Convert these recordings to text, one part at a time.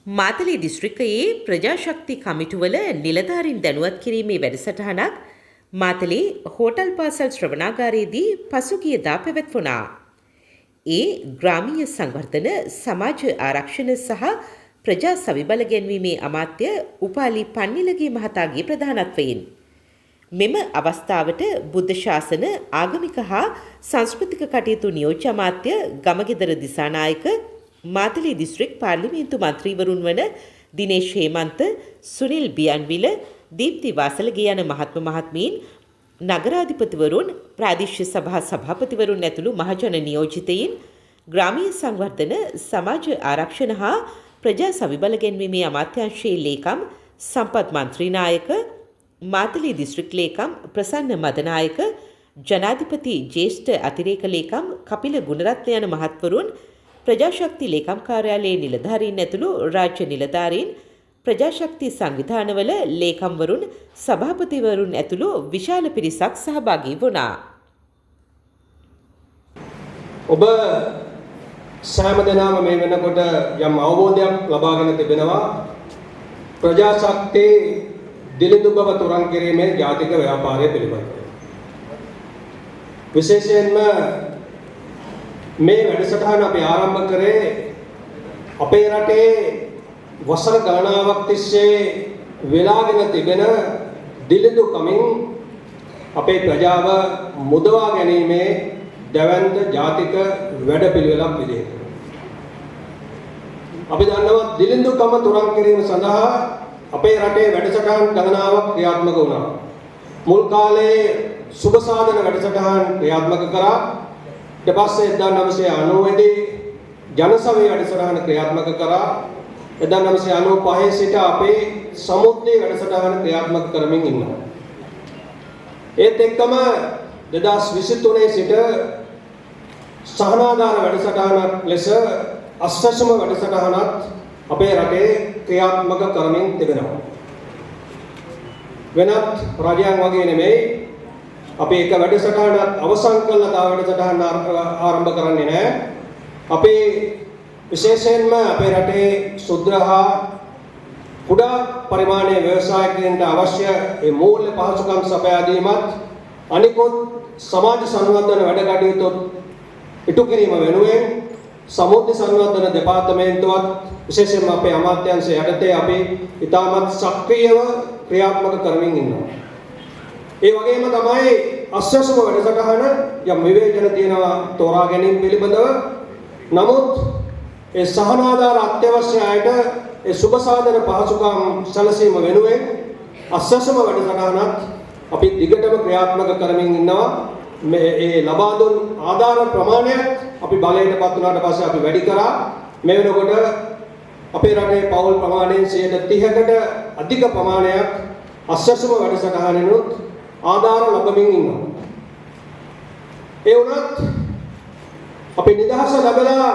මාතලේ දිස්ත්‍රික්කයේ ප්‍රජාශක්ති කමිටුවල නිලධාරීන් දැනුවත් කිරීමේ වැඩසටහනක් මාතලේ හෝටල් පාසල් ශ්‍රවණාගාරයේදී පසුගියදා පැවැත්වුණා. ඒ ග්‍රාමීය සංවර්ධන සමාජ ආරක්ෂණ සහ ප්‍රජා සවිබල ගැන්වීමේ අමාත්‍ය උපාලි පන්නිලගේ මහතාගේ ප්‍රධානත්වයෙන් මෙම අවස්ථාවට බුද්ධ ශාසන ආගමික හා සංස්කෘතික කටයුතු නියෝජ්‍ය අමාත්‍ය ගමගෙදර දිසානායක මාතලේ දිස්ත්‍රික් පාර්ලිමේන්තු මන්ත්‍රීවරුන් වන දිනේෂ් හේමන්ත, සුනිල් බියන්විල, දීප්ති වාසලගේ යන මහත්ම මහත්මීන්, නගරාධිපතිවරුන්, ප්‍රාදේශීය සභා සභාපතිවරුන් ඇතුළු මහජන නියෝජිතයින්, ග්‍රාමීය සංවර්ධන සමාජ ආරක්ෂණ හා ප්‍රජා සවිබල ගැන්වීමේ අමාත්‍යාංශයේ ලේකම් සම්පත් මන්ත්‍රීනායක, මාතලේ දිස්ත්‍රික් ලේකම් ප්‍රසන්න මදනායක, ජනාධිපති ජ්‍යෙෂ්ඨ අතිරේක ලේකම් කපිල ගුණරත්න යන මහත්වරුන්, ප්‍රජාශක්ති ලේකම් කාර්යාලයේ නිලධාරීන් ඇතුළු රාජ්‍ය නිලධාරීන්, ප්‍රජාශක්ති සංවිධානවල ලේකම්වරුන්, සභාපතිවරුන් ඇතුළු විශාල පිරිසක් සහභාගී වුණා. ඔබ සෑම දෙනාම මේ වෙනකොට යම් අවබෝධයක් ලබාගෙන තිබෙනවා ප්‍රජාශක්ති දිලිඳු බව තුරන් කිරීමේ ජාතික ව්‍යාපාරය පිළිබඳව. විශේෂයෙන්ම මේ වැඩසටහන අපි ආරම්භ කරේ අපේ රටේ වසර ගණනාවක් තිස්සේ වෙලාගෙන තිබෙන දිලිඳු කමින් අපේ ප්‍රජාව මුදවා ගැනීමේ දැවැන්ත ජාතික වැඩපිළිවෙලක් විදිහට. අපි දන්නවා දිලිඳුකම තුරන් කිරීම සඳහා අපේ රටේ වැඩසටහන් ගණනාවක් ක්‍රියාත්මක වුණා. මුල් කාලේ සුබ සාධන වැඩසටහන් ක්‍රියාත්මක කරා. ඊට පස්සේ 1990 දී ජනසවයේ වැඩසටහන ක්‍රියාත්මක කරා. 1995 සිට අපේ සමුද්‍රයේ වැඩසටහන ක්‍රියාත්මක කරමින් ඉන්නවා. ඒත් එක්කම 2023 සිට සහනාධාර වැඩසටහනක් ලෙස අස්වැසුම වැඩසටහනත් අපේ රටේ ක්‍රියාත්මක කරමින් තිබෙනවා. වෙනත් රජයන් වගේ නෙමෙයි අපි එක වැඩසටහනක් අවසන් කළා තව වැඩසටහන ආරම්භ කරන්නේ නැහැ. අපි විශේෂයෙන්ම අපේ රටේ සුද්ධහා කුඩා පරිමාණයේ ව්‍යවසායකයන්ට අවශ්‍ය මේ මූල්‍ය පහසුකම් සපයා දීමත් අනිකුත් සමාජ සංවර්ධන වැඩ කටයුතු ඉටු කිරීම වෙනුවෙන් සමුද්‍ර සංවර්ධන දෙපාර්තමේන්තුවත් විශේෂයෙන්ම අපේ අමාත්‍යාංශය යටතේ අපි ඉතාමත් සක්‍රියව ක්‍රියාත්මක කරමින් ඉන්නවා. ඒ වගේම තමයි අස්වැසුම වැඩසටහන යම් විවේචන තියෙනවා තෝරා ගැනීම පිළිබඳව. නමුත් ඒ සහනාධාර අත්‍යවශ්‍ය අයට ඒ සුබ සාධන පහසුකම් සැලසීම වෙනුවෙන් අස්වැසුම වැඩසටහනත් අපි දිගටම ක්‍රියාත්මක කරමින් ඉන්නවා. මේ ලබා දුන් ආධාර ප්‍රමාණය අපි බලයටපත් වුණාට පස්සේ අපි වැඩි කරා. මේ වෙනකොට අපේ රටේ පවුල් ප්‍රමාණයෙන් 30කට අධික ප්‍රමාණයක් අස්වැසුම වැඩසටහනෙනුත් ආධාර ලැබමින් ඉන්නවා. ඒ වුණත් අපි නිදහස ලැබලා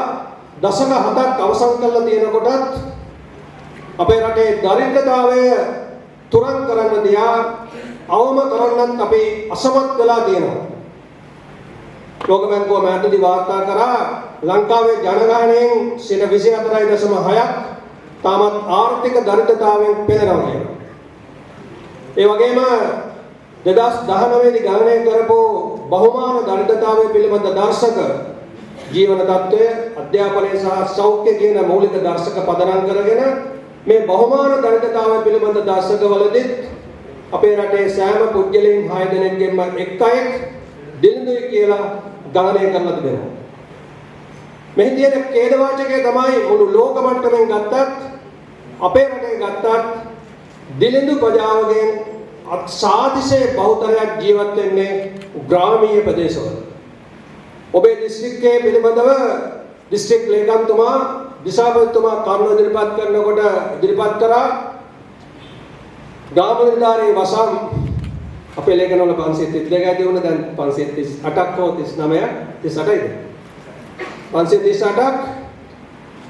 දශක 7ක් අවසන් කරලා තියෙනකොටත් අපේ රටේ දරිද්‍රතාවය තුරන් කරන්න දිහා අවම කරන්නත් අපි අසමත් වෙලා තියෙනවා. ලෝක බැංකුව මෑතකදී වාර්තා කරා ලංකාවේ ජනගහනයෙන් 24.6ක් තාමත් ආර්ථික දරිද්‍රතාවයෙන් පෙළෙනවා කියලා. ඒ වගේම 2019 දී ගණනය කරපු බහුමාන දරිද්‍රතාවය පිළිබඳ දර්ශක ජීවන තත්ත්වය, අධ්‍යාපනය සහ සෞඛ්‍ය කියන මූලික දර්ශක පදනම් කරගෙන මේ බහුමාන දරිද්‍රතාවය පිළිබඳ දර්ශකවලදී අපේ රටේ සෑම පුද්ගලයන් 6 දෙනෙක්ගෙන්ම එක් අයෙක් දිලිඳුයි කියලා ගණනය කරලා තිබෙනවා. මේ තියෙන ඛේදවාචකය තමයි මුළු ලෝක මට්ටමින් ගත්තත් අපේ රටේ ගත්තත් දිලිඳු ප්‍රජාවගෙන් සාතිශය බහුතරයක් ජීවත් වෙන්නේ ග්‍රාමීය ප්‍රදේශවල. ඔබේ දිස්ත්‍රික්කයේ පිළිබඳව දිස්ත්‍රික් ලේකම්තුමා දිසාපතිතුමා කරුණු ඉදිරිපත් කරනකොට ඉදිරිපත් කරා ග්‍රාම නිලධාරී වසම් අපේ ලේඛනවල 532යි තිබුණ දැන් 538ක් හෝ 39ක් 38යිද 538ක්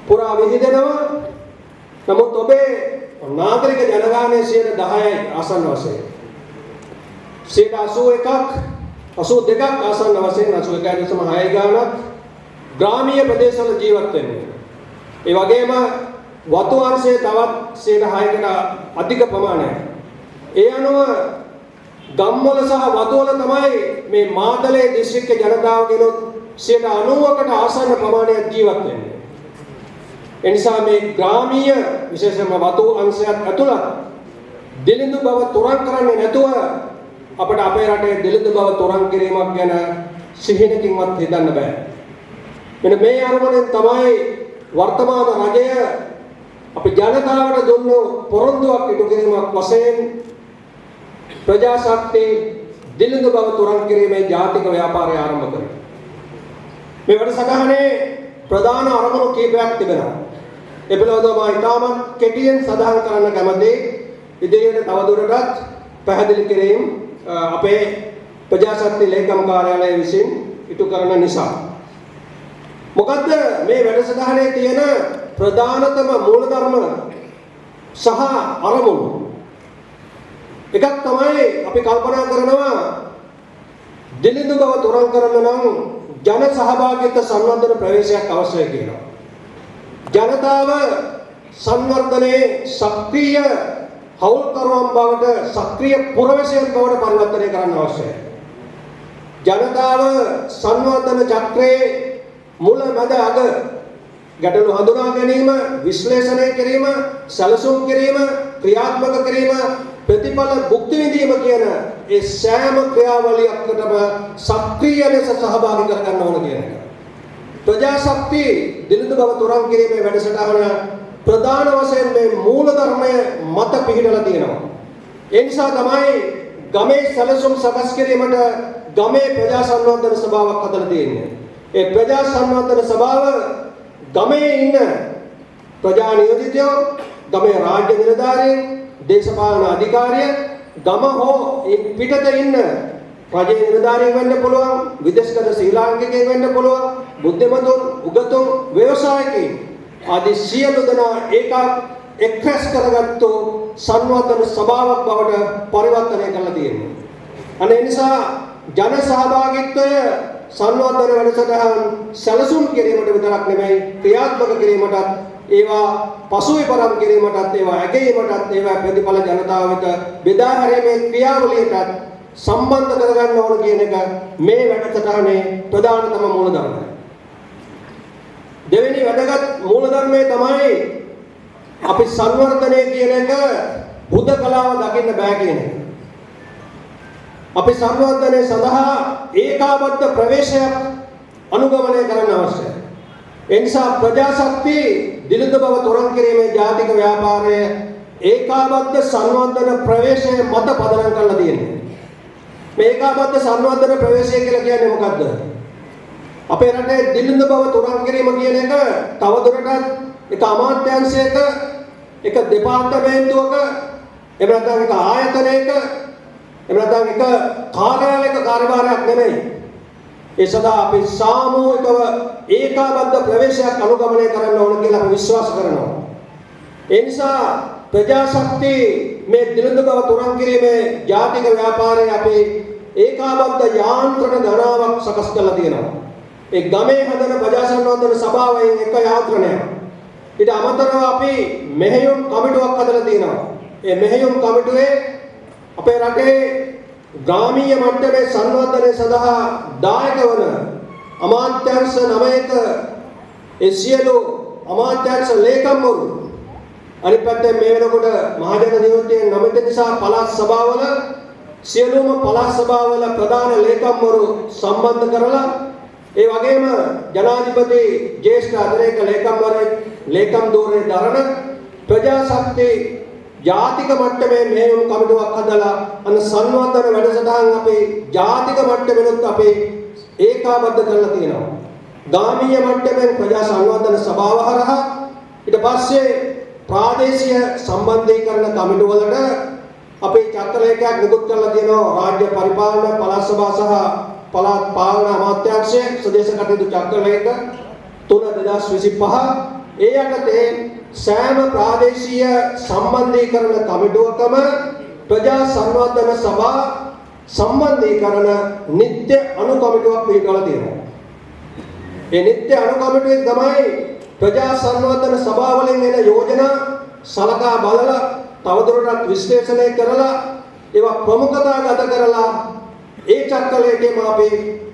පුරා විහිදෙනවා. නමුත් ඔබේ නාගරික ජනගහනයේ 10%යි ආසන්න වශයෙන් 81ක් 82ක් ආසන්න වශයෙන් 81.6 ගානක් ග්‍රාමීය ප්‍රදේශවල ජීවත් වෙන්නේ. ඒ වගේම වතු අංශය තවත් 6%කට අධික ප්‍රමාණයක්. ඒ අනුව ගම්වල සහ වතුවල තමයි මේ මාතලේ දිස්ත්‍රික්ක ජනතාව ගෙනුත් 90%කට ආසන්න ප්‍රමාණයක් ජීවත් වෙන්නේ. ඒ නිසා මේ ග්‍රාමීය විශේෂයෙන්ම වතු අංශයත් ඇතුළත් දිලිඳු බව තොරන් කරන්නේ නැතුව අපිට අපේ රටේ දිලිඳු බව තොරන් කිරීමක් ගැන සිහිනකින්වත් හිතන්න බෑ. මෙන්න මේ අරමුණෙන් තමයි වර්තමාන රජය අපි ජනතාවට දුන්නු පොරොන්දුවක් ඉටු කිරීමක් වශයෙන් ප්‍රජාශක්ති දිලිඳු බව තොරන් කිරීමේ ජාතික ව්‍යාපාරය ආරම්භ කරනවා. මේ වැඩසටහනේ ප්‍රධාන අරමුණු කීපයක් තිබෙනවා. ඒ පිළිබඳව මම ඉතාමත් කෙටියෙන් සඳහන් කරන්න කැමතියි. ඉදිරියට තවදුරටත් පැහැදිලි කිරීම අපේ ප්‍රජාශක්ති ලේකම් කාර්යාලය විසින් ඉටු කරන නිසා. මොකද්ද මේ වැඩසටහනේ තියෙන ප්‍රධානතම මූලධර්ම සහ අරමුණු? එකක් තමයි අපි කල්පනා කරනවා දිලිඳු බව තොරන් කරන්න නම් ජන සහභාගීත්ව සංවර්ධන ප්‍රවේශයක් අවශ්‍යයි කියලා. ජනතාව සංවර්ධනයේ සක්‍රීය හවුල්කරුවන් බවට සක්‍රීය පුරවැසියන් බවට පරිවර්තනය කරන්න අවශ්‍යයි. ජනතාව සංවර්ධන චක්‍රයේ මුල මැද අග ගැටලු හඳුනා ගැනීම, විශ්ලේෂණය කිරීම, සැලසුම් කිරීම, ක්‍රියාත්මක කිරීම, ප්‍රතිඵල භුක්ති විඳීම කියන ඒ සෑම ක්‍රියාවලියකටම සක්‍රීය ලෙස සහභාගී කර ගන්න ඕන කියන එක. ප්‍රජාශක්ති දිලිඳු බව තොරන් කිරීමේ වැඩසටහන ප්‍රධාන වශයෙන් මේ මූල ධර්මය මත පිහිටලා තියෙනවා. ඒ නිසා තමයි ගමේ සැලසුම් සකස් කිරීමට ගමේ ප්‍රජා සංවර්ධන සභාවක් හදලා තියෙන්නේ. ඒ ප්‍රජා සංවර්ධන සභාව ගමේ ඉන්න ප්‍රජා නියෝජිතයෝ, ගමේ රාජ්‍ය නිලධාරීන්, දේශපාලන අධිකාරිය, ගම හෝ පිටත ඉන්න රජයේ නිලධාරීන් වෙන්න පුළුවන්, විදේශගත ශ්‍රී ලාංකිකයෙක් වෙන්න පුළුවන්, බුද්ධිමතුන්, උගතුන්, ව්‍යවසායකයින් ආදී සියලු දෙනා එක්රැස් කරගත්තු සංවර්ධන සභාවක් බවට පරිවර්තනය කරලා තියෙනවා. අනේ නිසා ජන සහභාගීත්වය සංවර්ධන වැඩසටහන් සැලසුම් කිරීමට විතරක් නෙමෙයි ක්‍රියාත්මක කිරීමටත්, ඒවා පසුවිපරම් කිරීමටත්, ඒවා ඇගීමටත්, ඒවා ප්‍රතිඵල ජනතාව වෙත බෙදා හැරීමේ ක්‍රියාවලියටත් සම්බන්ධ කරගන්න ඕන කියන එක මේ වැඩසටහනේ ප්‍රධානතම මූලධර්මය. දෙවෙනි වැදගත් මූලධර්මය තමයි අපි සංවර්ධනය කියන එක හුදකලාව දකින්න බෑ කියන එක. අපි සංවර්ධනය සඳහා ඒකාබද්ධ ප්‍රවේශයක් අනුගමනය කරන්න අවශ්‍යයි. ඒ නිසා ප්‍රජාශක්ති දිලිඳු බව තොරන් කිරීමේ ජාතික ව්‍යාපාරය ඒකාබද්ධ සංවර්ධන ප්‍රවේශය මත පදනම් කරලා තියෙනවා. මේ ඒකාබද්ධ සංවර්ධන ප්‍රවේශය කියලා කියන්නේ මොකද්ද? අපේ රටේ දිලිඳු බව තොරන් කිරීම කියන එක තවදුරටත් එක අමාත්‍යාංශයක, එක දෙපාර්තමේන්තුවක, එහෙම නැත්නම් එක ආයතනයක, එහෙම නැත්නම් එක කාර්යාලයක කාර්යභාරයක් නෙමෙයි. ඒ සඳහා අපි සාමූහිකව ඒකාබද්ධ ප්‍රවේශයක් අනුගමනය කරන්න ඕන කියලා අපි විශ්වාස කරනවා. ඒ නිසා ප්‍රජාශක්ති මේ දිලිඳු බව තොරන් කිරීමේ ජාතික ව්‍යාපාරයේ අපි ඒකාබද්ධ යාන්ත්‍රණ ගණනාවක් සකස් කරලා තියෙනවා. ඒ ගමේ හදන ප්‍රජා සංවර්ධන සභාවෙන් එක යාන්ත්‍රණයක්. ඊට අමතරව අපි මෙහෙයුම් කමිටුවක් හදලා තියෙනවා. ඒ මෙහෙයුම් කමිටුවේ අපේ රටේ ග්‍රාමීය මට්ටමේ සංවර්ධනය සඳහා දායක වන අමාත්‍යාංශ 9ක ඒ සියලු අමාත්‍යාංශ ලේකම්වරු, අනිත් පැත්තේ මේ වෙනකොට මහජන නියෝජිතයන් 9 නිසා පළාත් සභාවල සියලුම පළාත් සභාවල ප්‍රධාන ලේකම්වරු සම්බන්ධ කරලා, ඒ වගේම ජනාධිපති ජ්‍යෙෂ්ඨ අධිරේක ලේකම්වරයෙක් ලේකම් ධෝරණය දරන ප්‍රජාශක්ති ජාතික මට්ටමේ මෙහෙයුම් කමිටුවක් හදලා අන්න සංවර්ධන වැඩසටහන් අපේ ජාතික මට්ටමෙනුත් අපේ ඒකාබද්ධ කරලා තියෙනවා. ගාමීය මට්ටමෙන් ප්‍රජා සංවර්ධන සභාව හරහා ඊට පස්සේ ප්‍රාදේශීය සම්බන්ධීකරණ කමිටු වලට අපේ චක්‍රලේඛයක් නිකුත් කරලා තියෙනවා. රාජ්‍ය පරිපාලන, පළාත් සභා සහ පළාත් පාලන අමාත්‍යාංශය ස්වදේශ කටයුතු චක්‍රලේඛ 3/2025. ඒ යටතේ සෑම ප්‍රාදේශීය සම්බන්ධීකරණ කමිටුවකම ප්‍රජා සංවර්ධන සභා සම්බන්ධීකරණ නිත්‍ය අනු කමිටුවක් පිළිගලා තියෙනවා. ඒ නිත්‍ය අනු කමිටුවේ තමයි ප්‍රජා සංවර්ධන සභාවලින් එන යෝජනා සලකා බලලා තවදුරටත් විශ්ලේෂණය කරලා ඒවා ප්‍රමුඛතාගත කරලා ඒ චක්‍රලේඛේම අපි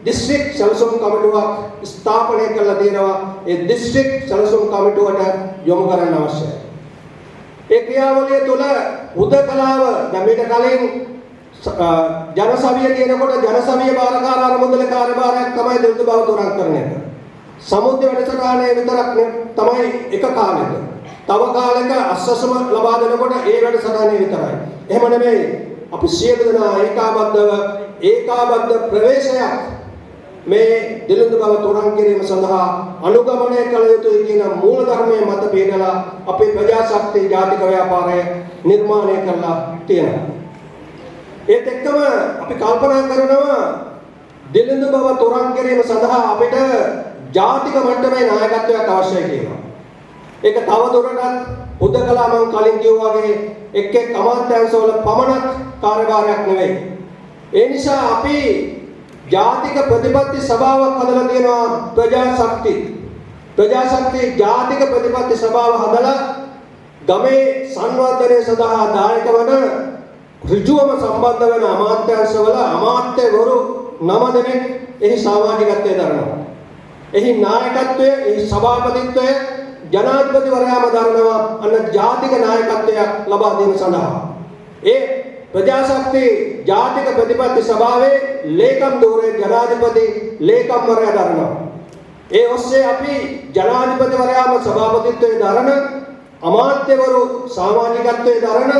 දිස්ත්‍රික් සැලසුම් කමිටුවක් ස්ථාපනය කරලා තියෙනවා. ඒ දිස්ත්‍රික් සැලසුම් කමිටුවට යොමු කරන්න අවශ්‍යයි. ඒ ක්‍රියාවලිය තුළ හුදකලාව දැන් මීට කලින් ජනසවිය කියනකොට ජනසවිය බාරකාර අරමුදල කාර්යභාරයක් තමයි දෙවිදු බව තොරන් කරන එක. සමුද්‍ර වැඩසටහනේ විතරක් තමයි එක කාලෙක. තව කාලෙක අස්වසම ලබා දෙනකොට ඒ වැඩසටහනේ විතරයි. එහෙම නෙමෙයි. අපි සියලු දෙනා ඒකාබද්ධ ප්‍රවේශයක් මේ දෙලුඳු බව තොරන් කිරීම සඳහා අනුගමනය කළ යුතුයි කියන මූල ධර්මයේ මත පිළිදලා අපේ ප්‍රජාශක්තිය ජාතික ව්‍යාපාරය නිර්මාණය කරලා තියෙනවා. ඒත් එක්කම අපි කල්පනා කරනවා දෙලුඳු බව තොරන් කිරීම සඳහා අපිට ජාතික මට්ටමේ නායකත්වයක් අවශ්‍යයි කියලා. ඒක තව දුරටත් හුදකලා මම කලින් කිව්වා වගේ එක් අමාත්‍යාංශවල පමණක් කාර්යභාරයක් නෙවෙයි. ඒ නිසා අපි ජාතික ප්‍රතිපත්ති සභාවක් හදලා තියෙනවා ප්‍රජාශක්ති ජාතික ප්‍රතිපත්ති සභාව හදලා ගමේ සංවර්ධනය සඳහා දායක වන ඍජුවම සම්බන්ධ වෙන අමාත්‍යාංශවල අමාත්‍යවරු 9 දෙනෙක් එහි සමාජිකත්වයේ දරනවා. එහි නායකත්වය, එහි සභාපතිත්වය ජනාධිපතිවරයාම දරනවා අන්න ජාතික නායකත්වයක් ලබා දීම සඳහා. ඒ ප්‍රජාශක්ති ජාතික ප්‍රතිපත්ති සභාවේ ලේකම් ධූරයේ ජනාධිපති ලේකම්වරයා දරනවා. ඒ ඔස්සේ අපි ජනාධිපතිවරයාම සභාපතිත්වයේ දරන අමාත්‍යවරු සමාජිකත්වයේ දරන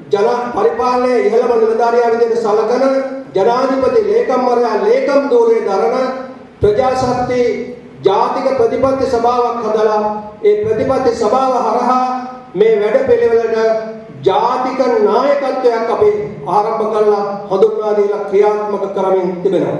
ජන පරිපාලනයේ ඉහළම නිලධාරියා විදිහට සලකන ජනාධිපති ලේකම්වරයා ලේකම් ධූරයේ දරන ප්‍රජාශක්ති ජාතික ප්‍රතිපත්ති සභාවක් හදලා ඒ ප්‍රතිපත්ති සභාව හරහා මේ වැඩපිළිවෙලට ජාතික නායකත්වයක් අපි ආරම්භ කළා හඳුන්වා දීලා ක්‍රියාත්මක කරමින් තිබෙනවා.